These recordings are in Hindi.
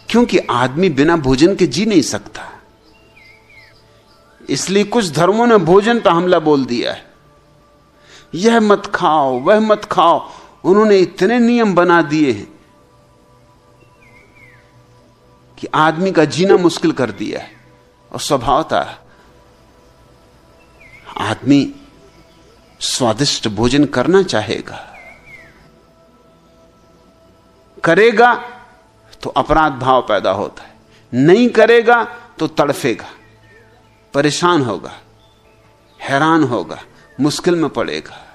क्योंकि आदमी बिना भोजन के जी नहीं सकता। इसलिए कुछ धर्मों ने भोजन पर हमला बोल दिया है, यह मत खाओ वह मत खाओ। उन्होंने इतने नियम बना दिए हैं कि आदमी का जीना मुश्किल कर दिया है। और स्वभावतः आदमी स्वादिष्ट भोजन करना चाहेगा, करेगा तो अपराध भाव पैदा होता है, नहीं करेगा तो तड़फेगा, परेशान होगा, हैरान होगा, मुश्किल में पड़ेगा।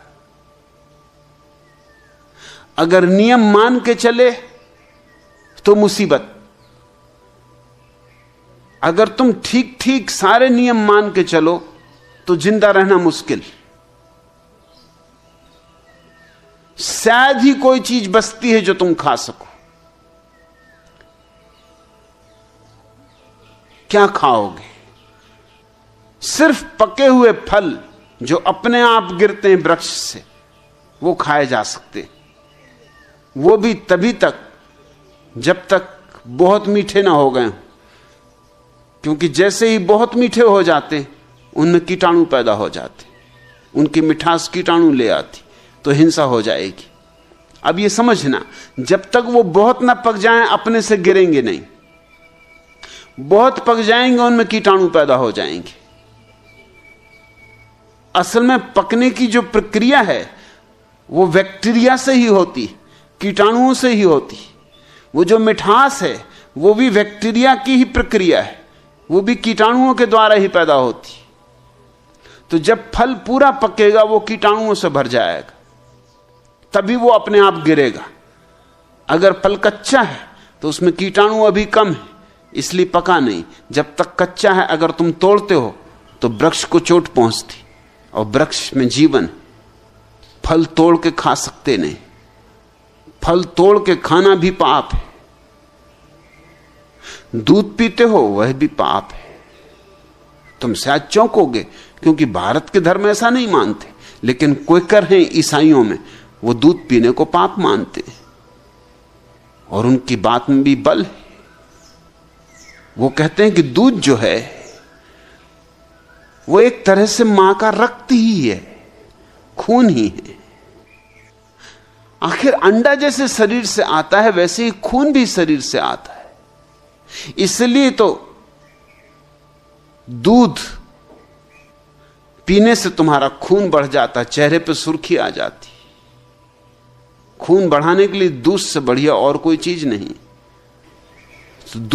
अगर नियम मान के चले तो मुसीबत। अगर तुम ठीक ठीक सारे नियम मान के चलो तो जिंदा रहना मुश्किल। शायद ही कोई चीज बचती है जो तुम खा सको। क्या खाओगे? सिर्फ पके हुए फल जो अपने आप गिरते हैं वृक्ष से, वो खाए जा सकते, वो भी तभी तक जब तक बहुत मीठे ना हो गए। क्योंकि जैसे ही बहुत मीठे हो जाते उनमें कीटाणु पैदा हो जाते, उनकी मिठास कीटाणु ले आती, तो हिंसा हो जाएगी। अब ये समझना, जब तक वो बहुत ना पक जाएं अपने से गिरेंगे नहीं, बहुत पक जाएंगे उनमें कीटाणु पैदा हो जाएंगे। असल में पकने की जो प्रक्रिया है वो बैक्टीरिया से ही होती, कीटाणुओं से ही होती। वो जो मिठास है वो भी बैक्टीरिया की ही प्रक्रिया है, वो भी कीटाणुओं के द्वारा ही पैदा होती। तो जब फल पूरा पकेगा वो कीटाणुओं से भर जाएगा, तभी वो अपने आप गिरेगा। अगर फल कच्चा है तो उसमें कीटाणु अभी कम है, इसलिए पका नहीं। जब तक कच्चा है अगर तुम तोड़ते हो तो वृक्ष को चोट पहुंचती, और वृक्ष में जीवन। फल तोड़ के खा सकते नहीं, फल तोड़ के खाना भी पाप है। दूध पीते हो वह भी पाप है। तुम शायद चौंकोगे क्योंकि भारत के धर्म ऐसा नहीं मानते, लेकिन क्वेकर हैं ईसाइयों में, वो दूध पीने को पाप मानते हैं और उनकी बात में भी बल है। वो कहते हैं कि दूध जो है वो एक तरह से मां का रक्त ही है, खून ही है। आखिर अंडा जैसे शरीर से आता है वैसे ही खून भी शरीर से आता है। इसलिए तो दूध पीने से तुम्हारा खून बढ़ जाता, चेहरे पे सुर्खी आ जाती। खून बढ़ाने के लिए दूध से बढ़िया और कोई चीज नहीं। तो दूध